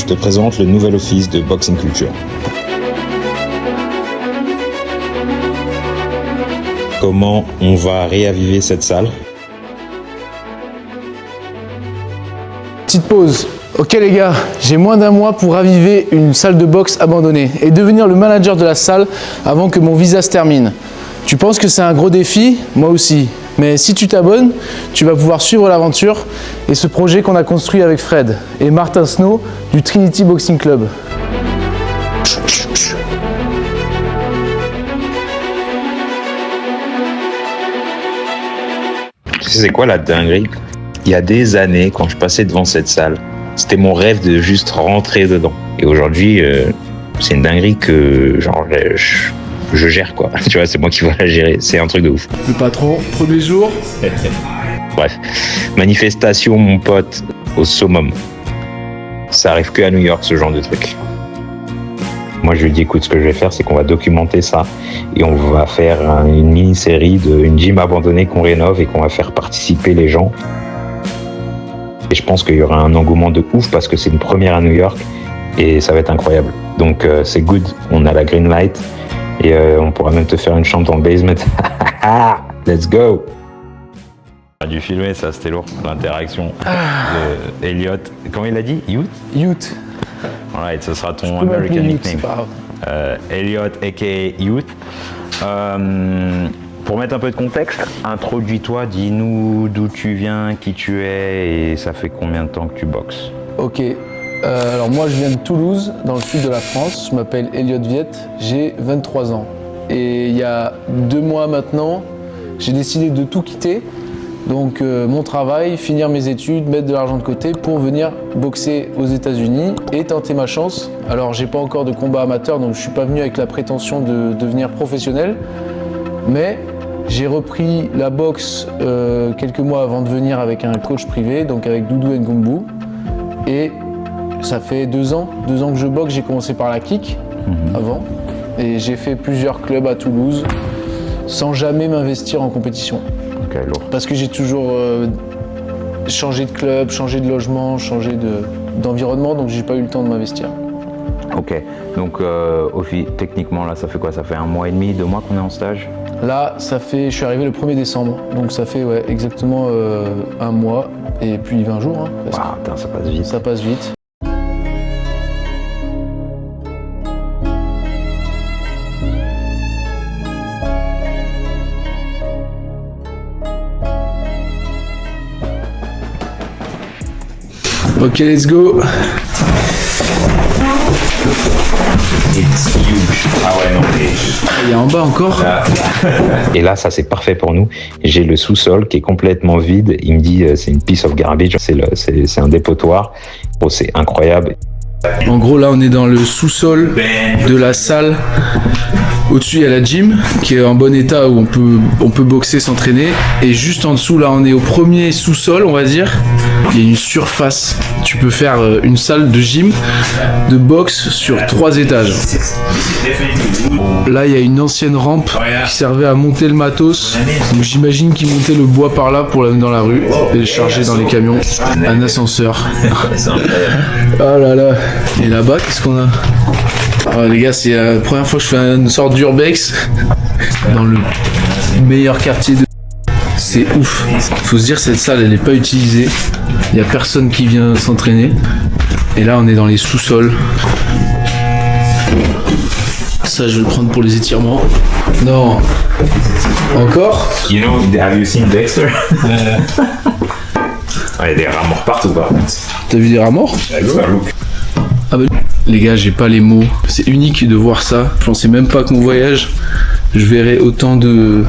je te présente le nouvel office de Boxing Culture. Comment on va réaviver cette salle? Petite pause. Ok les gars, j'ai moins d'un mois pour raviver une salle de boxe abandonnée et devenir le manager de la salle avant que mon visa se termine. Tu penses que c'est un gros défi? Moi aussi. Mais si tu t'abonnes, tu vas pouvoir suivre l'aventure et ce projet qu'on a construit avec Fred et Martin Snow du Trinity Boxing Club. Tu sais c'est quoi la dinguerie? Il y a des années, quand je passais devant cette salle, c'était mon rêve de juste rentrer dedans. Et aujourd'hui, c'est une dinguerie que genre je gère quoi. Tu vois, c'est moi qui vais la gérer. C'est un truc de ouf. Le patron, premier jour. Bref, manifestation, mon pote, au summum. Ça arrive que à New York, ce genre de truc. Moi, je lui dis, écoute, ce que je vais faire, c'est qu'on va documenter ça et on va faire une mini-série d'une gym abandonnée qu'on rénove et qu'on va faire participer les gens. Et je pense qu'il y aura un engouement de ouf parce que c'est une première à New York et ça va être incroyable. Donc, c'est good. On a la green light et on pourra même te faire une chambre dans le basement. Let's go! On a dû filmer ça, c'était lourd. L'interaction de Elliot. Comment il a dit? Youth. Alright, ce sera ton American nickname. Elliot, aka Youth. Pour mettre un peu de contexte, introduis-toi, dis-nous d'où tu viens, qui tu es et ça fait combien de temps que tu boxes? Ok. Alors moi je viens de Toulouse, dans le sud de la France. Je m'appelle Elliot Viette, j'ai 23 ans. Et il y a 2 mois maintenant, j'ai décidé de tout quitter. Donc mon travail, finir mes études, mettre de l'argent de côté pour venir boxer aux États-Unis et tenter ma chance. Alors j'ai pas encore de combat amateur, donc je suis pas venu avec la prétention de devenir professionnel. Mais j'ai repris la boxe quelques mois avant de venir avec un coach privé, donc avec Doudou Ngumbu. Et ça fait 2 ans que je boxe. J'ai commencé par la kick avant et j'ai fait plusieurs clubs à Toulouse sans jamais m'investir en compétition. Okay, lourd. Parce que j'ai toujours changé de club, changé de logement, changé d'environnement, donc j'ai pas eu le temps de m'investir. Ok, donc Ofi, techniquement là ça fait quoi? Ça fait 1 mois et demi, 2 mois qu'on est en stage? Là, je suis arrivé le 1er décembre, donc ça fait ouais, exactement 1 mois et puis 20 jours. Hein, wow, putain, ça passe vite. Ça passe vite. Ok, let's go. It's huge. Ah ouais, non, Il y a en bas encore. Et là, ça c'est parfait pour nous. J'ai le sous-sol qui est complètement vide. Il me dit c'est une piece of garbage, c'est un dépotoir. Oh, c'est incroyable. En gros, là, on est dans le sous-sol de la salle. Au-dessus, il y a la gym qui est en bon état où on peut boxer, s'entraîner. Et juste en dessous, là, on est au premier sous-sol, on va dire. Il y a une surface. Tu peux faire une salle de gym, de boxe sur 3 étages. Là, il y a une ancienne rampe qui servait à monter le matos. Donc, j'imagine qu'ils montaient le bois par là pour l'amener dans la rue et le charger dans les camions. Un ascenseur. Oh là là. Et là-bas, qu'est-ce qu'on a? Oh, les gars, c'est la première fois que je fais une sorte d'urbex dans le meilleur quartier de... C'est ouf. Faut se dire, cette salle, elle n'est pas utilisée. Il n'y a personne qui vient s'entraîner. Et là, on est dans les sous-sols. Ça, je vais le prendre pour les étirements. Non. Encore? You know, have you seen Dexter? Il y a des rats morts partout, par contre. T'as vu des rats morts? Ah bah, les gars, j'ai pas les mots. C'est unique de voir ça. Je pensais même pas que mon voyage, je verrais autant de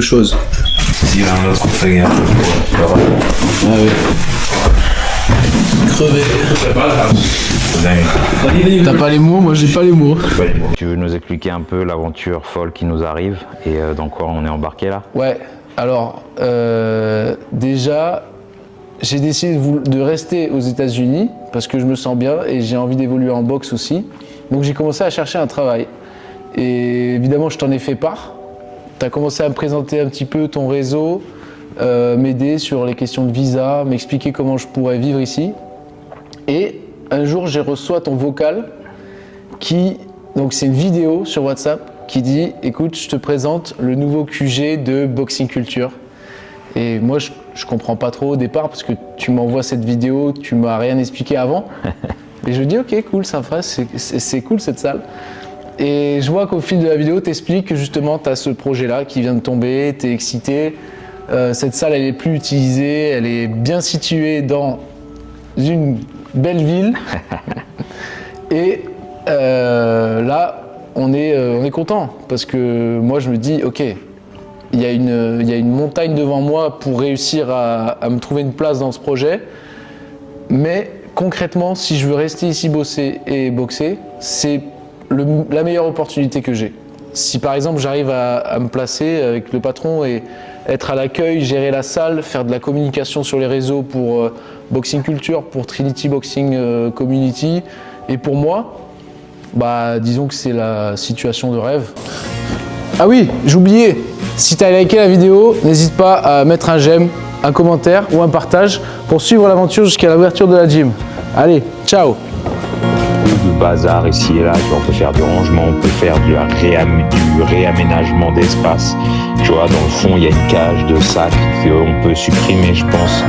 choses. S'il y a un autre fait gaffe. Ah ouais. Crevé. T'as pas les mots? Moi j'ai pas les mots. Tu veux nous expliquer un peu l'aventure folle qui nous arrive et dans quoi on est embarqué là? Ouais, alors déjà, j'ai décidé de rester aux États-Unis parce que je me sens bien et j'ai envie d'évoluer en boxe aussi. Donc j'ai commencé à chercher un travail. Et évidemment, je t'en ai fait part. Tu as commencé à me présenter un petit peu ton réseau, m'aider sur les questions de visa, m'expliquer comment je pourrais vivre ici. Et un jour, j'ai reçu ton vocal donc c'est une vidéo sur WhatsApp qui dit « Écoute, je te présente le nouveau QG de Boxing Culture ». Et moi, je comprends pas trop au départ parce que tu m'envoies cette vidéo, tu m'as rien expliqué avant. Et je dis « Ok, cool, c'est cool cette salle ». Et je vois qu'au fil de la vidéo, tu expliques que justement, tu as ce projet-là qui vient de tomber, tu es excité. Cette salle, elle est plus utilisée, elle est bien située dans une belle ville. Et là, on est content parce que moi, je me dis, ok, il y a une montagne devant moi pour réussir à me trouver une place dans ce projet. Mais concrètement, si je veux rester ici bosser et boxer, c'est la meilleure opportunité que j'ai. Si par exemple j'arrive à me placer avec le patron et être à l'accueil, gérer la salle, faire de la communication sur les réseaux pour Boxing Culture, pour Trinity Boxing Community et pour moi, bah disons que c'est la situation de rêve. Ah oui, j'oubliais, si tu as liké la vidéo, n'hésite pas à mettre un j'aime, un commentaire ou un partage pour suivre l'aventure jusqu'à l'ouverture de la gym. Allez, ciao! De bazar ici et là, tu vois, on peut faire du rangement, on peut faire du réaménagement d'espace. Tu vois, dans le fond, il y a une cage de sacs qu'on peut supprimer, je pense.